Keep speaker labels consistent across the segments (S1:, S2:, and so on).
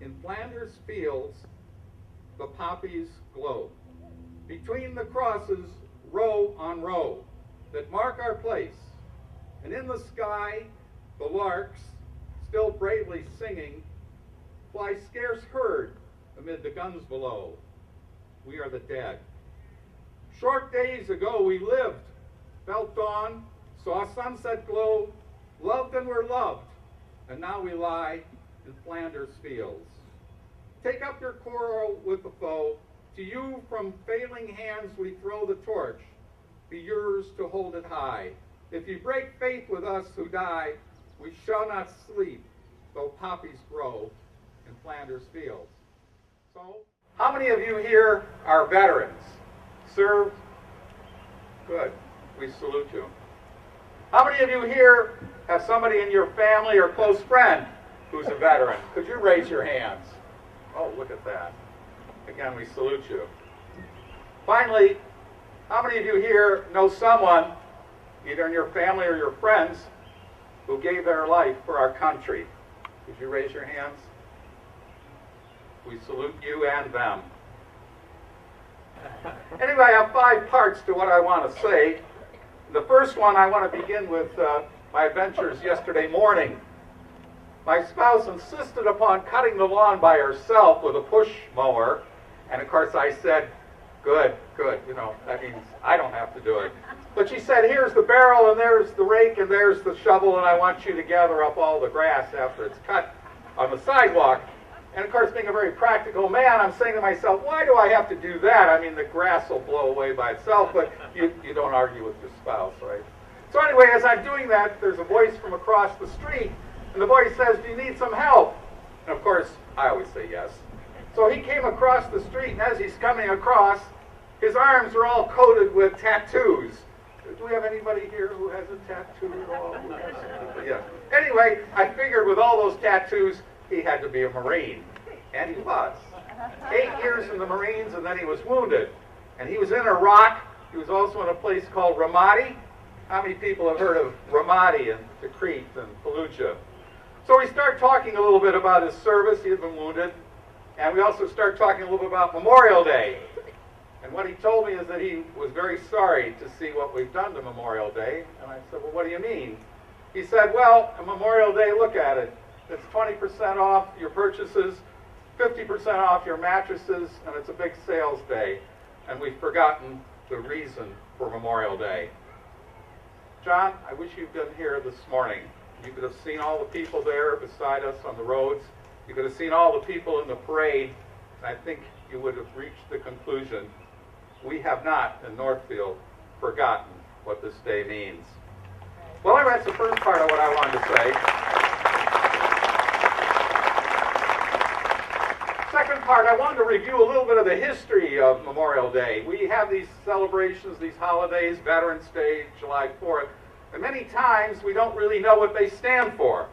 S1: In Flanders fields, the poppies glow. Between the crosses, row on row, that mark our place. And in the sky, the larks, still bravely singing, fly scarce heard amid the guns below. We are the dead. Short days ago we lived, felt dawn, saw sunset glow, loved and were loved, and now we lie in Flanders fields. Take up your quarrel with the foe. To you from failing hands we throw the torch. Be yours to hold it high. If you break faith with us who die, we shall not sleep, though poppies grow in Flanders fields. So, how many of you here are veterans? Served? Good. We salute you. How many of you here have somebody in your family or close friend who's a veteran? Could you raise your hands? Oh, look at that. Again, we salute you. Finally, how many of you here know someone, either in your family or your friends, who gave their life for our country? Could you raise your hands? We salute you and them. Anyway, I have 5 parts to what I want to say. The first one, I want to begin with my adventures yesterday morning. My spouse insisted upon cutting the lawn by herself with a push mower, and of course I said, good, you know, that means I don't have to do it. But she said, here's the barrel, and there's the rake, and there's the shovel, and I want you to gather up all the grass after it's cut on the sidewalk. And of course, being a very practical man, I'm saying to myself, why do I have to do that? I mean, the grass will blow away by itself, but you don't argue with your spouse, right? So anyway, as I'm doing that, there's a voice from across the street, and the voice says, do you need some help? And of course, I always say yes. So he came across the street, and as he's coming across, his arms are all coated with tattoos. Do we have anybody here who has a tattoo at all? Yeah. Anyway, I figured with all those tattoos, he had to be a Marine. And he was. 8 years in the Marines, and then he was wounded. And he was in Iraq. He was also in a place called Ramadi. How many people have heard of Ramadi and Tikrit and Fallujah? So we start talking a little bit about his service. He had been wounded. And we also start talking a little bit about Memorial Day. And what he told me is that he was very sorry to see what we've done to Memorial Day. And I said, well, what do you mean? He said, well, on Memorial Day, look at it. It's 20% off your purchases, 50% off your mattresses, and it's a big sales day. And we've forgotten the reason for Memorial Day. John, I wish you'd been here this morning. You could have seen all the people there beside us on the roads. You could have seen all the people in the parade, and I think you would have reached the conclusion, we have not, in Northfield, forgotten what this day means. Well, anyway, that's the first part of what I wanted to say. Second part, I wanted to review a little bit of the history of Memorial Day. We have these celebrations, these holidays, Veterans Day, July 4th, and many times we don't really know what they stand for.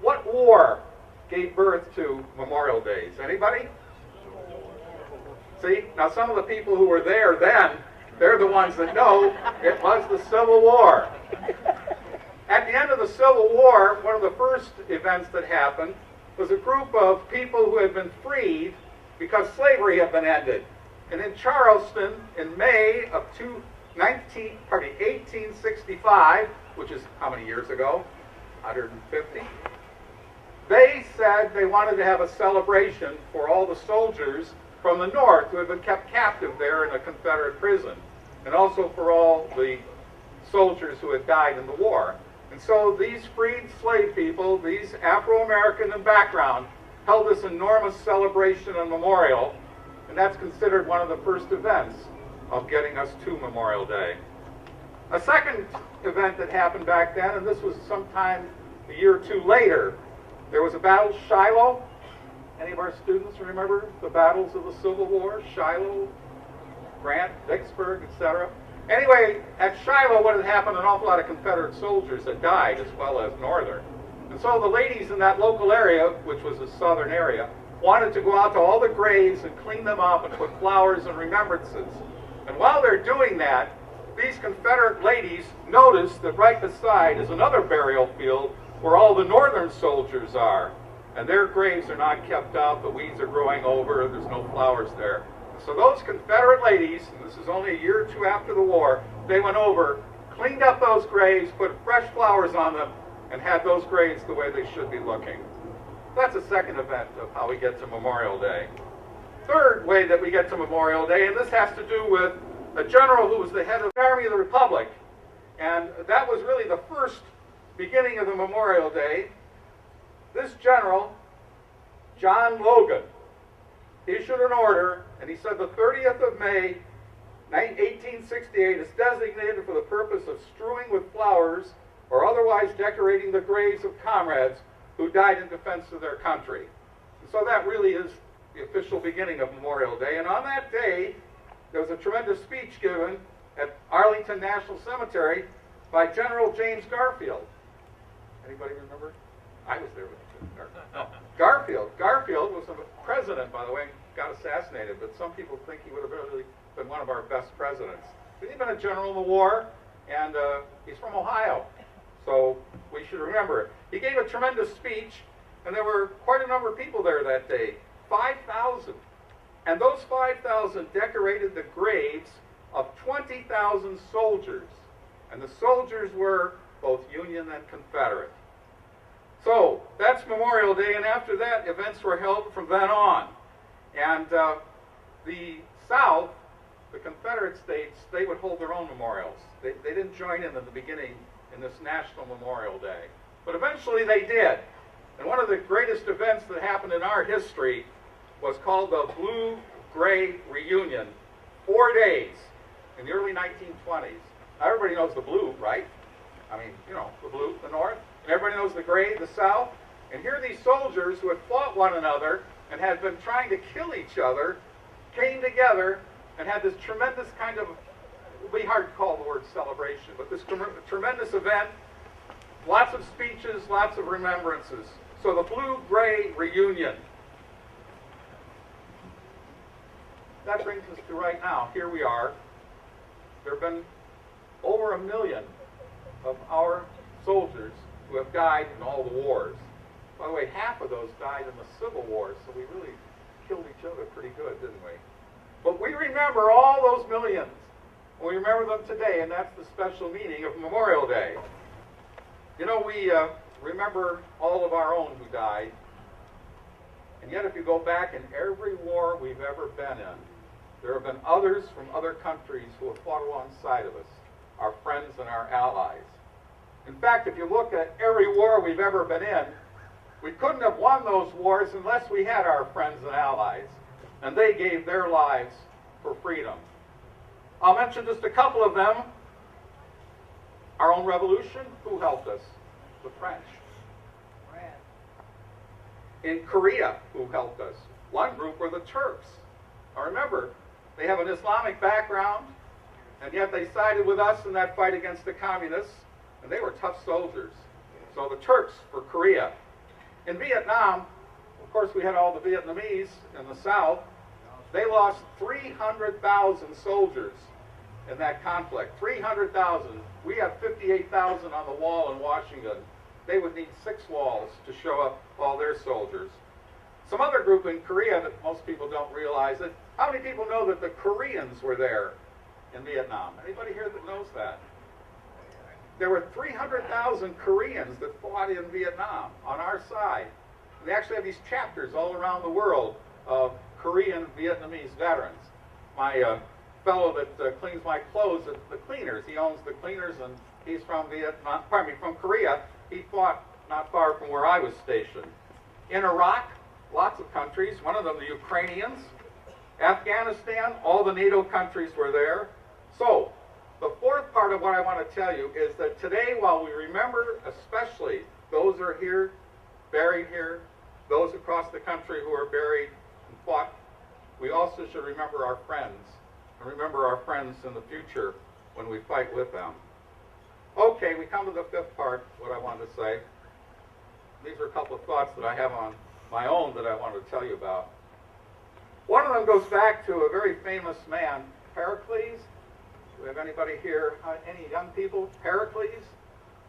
S1: What war gave birth to Memorial Days? Anybody? See, now some of the people who were there then, they're the ones that know it was the Civil War. At the end of the Civil War, one of the first events that happened was a group of people who had been freed because slavery had been ended. And in Charleston, in May of 1865, which is how many years ago? 150? They said they wanted to have a celebration for all the soldiers from the North who had been kept captive there in a Confederate prison, and also for all the soldiers who had died in the war. And so these freed slave people, these Afro-American in background, held this enormous celebration and memorial, and that's considered one of the first events of getting us to Memorial Day. A second event that happened back then, and this was sometime a year or two later, there was a battle, Shiloh. Any of our students remember the battles of the Civil War? Shiloh, Grant, Vicksburg, etc. Anyway, at Shiloh, what had happened, an awful lot of Confederate soldiers had died, as well as Northern. And so the ladies in that local area, which was a southern area, wanted to go out to all the graves and clean them up and put flowers and remembrances. And while they're doing that, these Confederate ladies noticed that right beside is another burial field where all the Northern soldiers are. and their graves are not kept up, the weeds are growing over, there's no flowers there. So those Confederate ladies, and this is only a year or two after the war, they went over, cleaned up those graves, put fresh flowers on them, and had those graves the way they should be looking. That's the second event of how we get to Memorial Day. Third way that we get to Memorial Day, and this has to do with a general who was the head of the Army of the Republic, and that was really the first beginning of the Memorial Day. This general, John Logan, issued an order, and he said the 30th of May, 1868 is designated for the purpose of strewing with flowers or otherwise decorating the graves of comrades who died in defense of their country. And so that really is the official beginning of Memorial Day. And on that day, there was a tremendous speech given at Arlington National Cemetery by General James Garfield. Anybody remember? I was there with Garfield. Garfield was a president, by the way, got assassinated, but some people think he would have really been one of our best presidents. But he'd been a general in the war, and he's from Ohio, so we should remember it. He gave a tremendous speech, and there were quite a number of people there that day, 5,000. And those 5,000 decorated the graves of 20,000 soldiers, and the soldiers were both Union and Confederate. So that's Memorial Day, and after that, events were held from then on. And the South, the Confederate states, they would hold their own memorials. They didn't join in the beginning in this National Memorial Day. But eventually they did. And one of the greatest events that happened in our history was called the Blue-Gray Reunion. 4 days in the early 1920s. Now everybody knows the blue, right? I mean, you know, the blue, the North. And everybody knows the gray, the South. And here these soldiers who had fought one another and had been trying to kill each other came together and had this tremendous kind of, it would be hard to call the word celebration, but this tremendous event, lots of speeches, lots of remembrances. So the Blue-Gray Reunion. That brings us to right now. Here we are. There have been over 1 million of our soldiers who have died in all the wars. By the way, half of those died in the Civil War, so we really killed each other pretty good, didn't we? But we remember all those millions. We remember them today, and that's the special meaning of Memorial Day. You know, we remember all of our own who died, and yet if you go back in every war we've ever been in, there have been others from other countries who have fought alongside of us, our friends and our allies. In fact, if you look at every war we've ever been in, we couldn't have won those wars unless we had our friends and allies, and they gave their lives for freedom. I'll mention just a couple of them. Our own revolution, who helped us? The French. In Korea, who helped us? One group were the Turks. Now remember, they have an Islamic background, and yet they sided with us in that fight against the communists, and they were tough soldiers. So the Turks for Korea. In Vietnam, of course, we had all the Vietnamese in the South. They lost 300,000 soldiers in that conflict. 300,000. We have 58,000 on the wall in Washington. They would need 6 walls to show up all their soldiers. Some other group in Korea that most people don't realize it. How many people know that the Koreans were there in Vietnam? Anybody here that knows that? There were 300,000 Koreans that fought in Vietnam on our side. And they actually have these chapters all around the world of Korean Vietnamese veterans. My fellow that cleans my clothes at the cleaners, he owns the cleaners, and he's from Vietnam, pardon me, from Korea. He fought not far from where I was stationed. In Iraq, lots of countries, one of them the Ukrainians. Afghanistan, all the NATO countries were there. So, the fourth part of what I want to tell you is that today, while we remember especially those who are here, buried here, those across the country who are buried and fought, we also should remember our friends, and remember our friends in the future when we fight with them. Okay, we come to the fifth part, what I wanted to say. These are a couple of thoughts that I have on my own that I wanted to tell you about. One of them goes back to a very famous man, Pericles. Do we have anybody here, any young people? Pericles?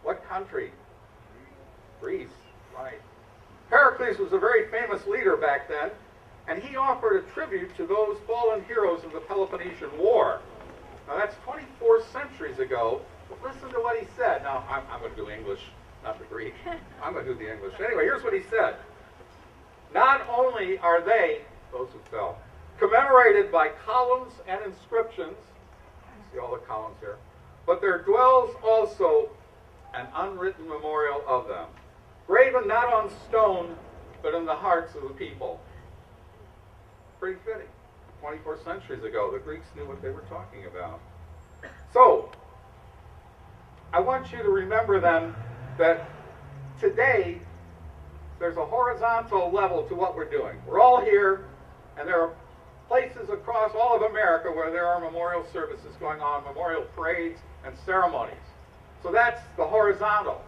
S1: What country? Greece, right. Pericles Pericles was a very famous leader back then, and he offered a tribute to those fallen heroes of the Peloponnesian War. Now that's 24 centuries ago, but listen to what he said. Now, I'm going to do English, not the Greek. I'm going to do the English. Anyway, here's what he said. Not only are they, those who fell, commemorated by columns and inscriptions, see all the columns here, but there dwells also an unwritten memorial of them, graven not on stone, but in the hearts of the people. Pretty fitting. 24 centuries ago, the Greeks knew what they were talking about. So, I want you to remember then that today there's a horizontal level to what we're doing. We're all here, and there are places across all of America where there are memorial services going on, memorial parades and ceremonies. So that's the horizontal.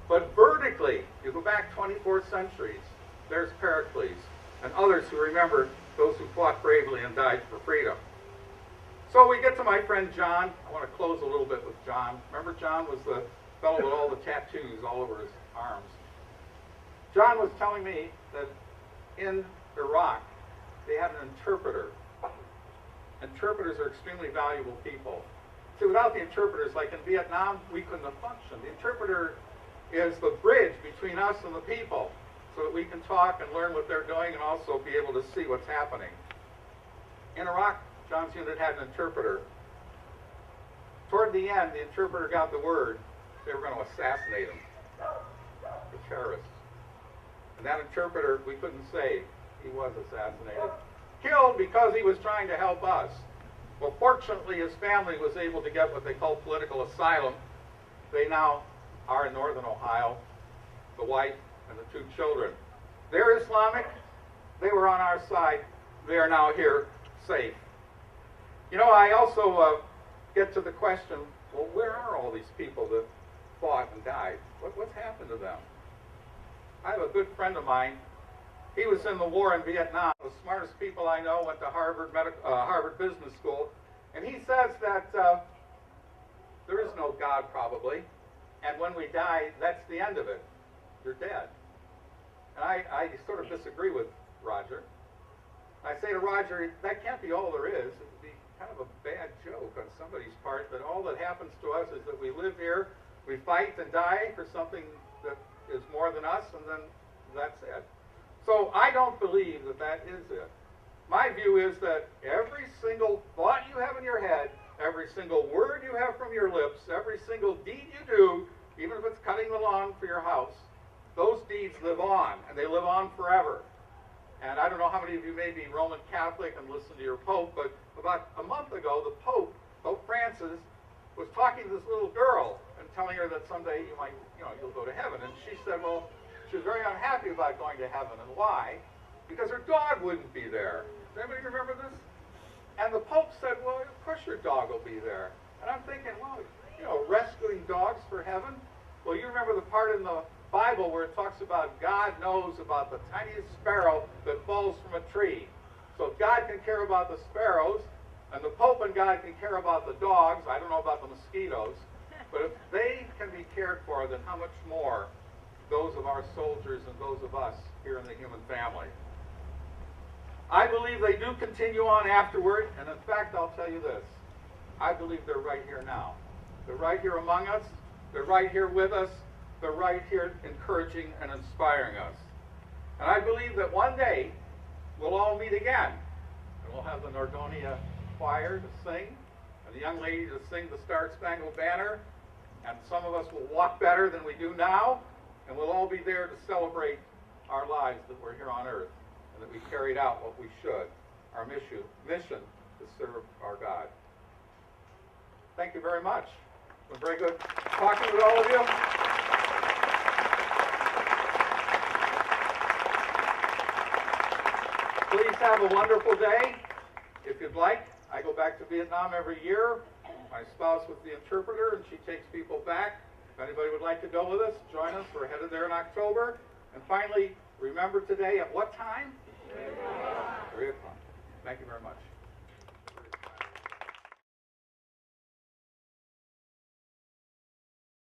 S1: But vertically, you go back 24 centuries, there's Pericles and others who remember those who fought bravely and died for freedom. So we get to my friend John. I want to close a little bit with John. Remember John was the fellow with all the tattoos all over his arms. John was telling me that in Iraq, they had an interpreter. Interpreters are extremely valuable people. See, without the interpreters, like in Vietnam, we couldn't have functioned. The interpreter is the bridge between us and the people, so that we can talk and learn what they're doing and also be able to see what's happening. In Iraq, John's unit had an interpreter. Toward the end, the interpreter got the word they were going to assassinate him, the terrorists. And that interpreter, we couldn't save. He was assassinated. Killed because he was trying to help us. Well, fortunately, his family was able to get what they call political asylum. They now are in northern Ohio, the wife and the 2 children. They're Islamic. They were on our side. They are now here safe. You know, I also get to the question, well, where are all these people that fought and died? What's happened to them? I have a good friend of mine. He was in the war in Vietnam. The smartest people I know went to Harvard Business School. And he says that there is no God, probably. And when we die, that's the end of it. You're dead. And I sort of disagree with Roger. I say to Roger, that can't be all there is. It would be kind of a bad joke on somebody's part that all that happens to us is that we live here, we fight and die for something that is more than us, and then that's it. So I don't believe that that is it. My view is that every single thought you have in your head, every single word you have from your lips, every single deed you do, even if it's cutting the lawn for your house, those deeds live on, and they live on forever. And I don't know how many of you may be Roman Catholic and listen to your Pope, but about a month ago, the Pope, Pope Francis, was talking to this little girl and telling her that someday you might, you'll go to heaven. And she said, well, she was very unhappy about going to heaven. And why? Because her dog wouldn't be there. Does anybody remember this? And the Pope said, well, of course your dog will be there. And I'm thinking, well, rescuing dogs for heaven? Well, you remember the part in the Bible where it talks about God knows about the tiniest sparrow that falls from a tree. So if God can care about the sparrows, and the Pope and God can care about the dogs, I don't know about the mosquitoes, but if they can be cared for, then how much more those of our soldiers and those of us here in the human family. I believe they do continue on afterward, and in fact, I'll tell you this. I believe they're right here now. They're right here among us. They're right here with us. They're right here encouraging and inspiring us. And I believe that one day we'll all meet again, and we'll have the Nordonia choir to sing, and the young lady to sing the Star-Spangled Banner, and some of us will walk better than we do now, and we'll all be there to celebrate our lives that we're here on earth, and that we carried out what we should, our mission to serve our God. Thank you very much. It's been very good talking with all of you. Please have a wonderful day. If you'd like, I go back to Vietnam every year. My spouse with the interpreter, and she takes people back. If anybody would like to go with us, join us. We're headed there in October. And finally, remember today at what time? 3 o'clock. 3 o'clock. Thank you very much.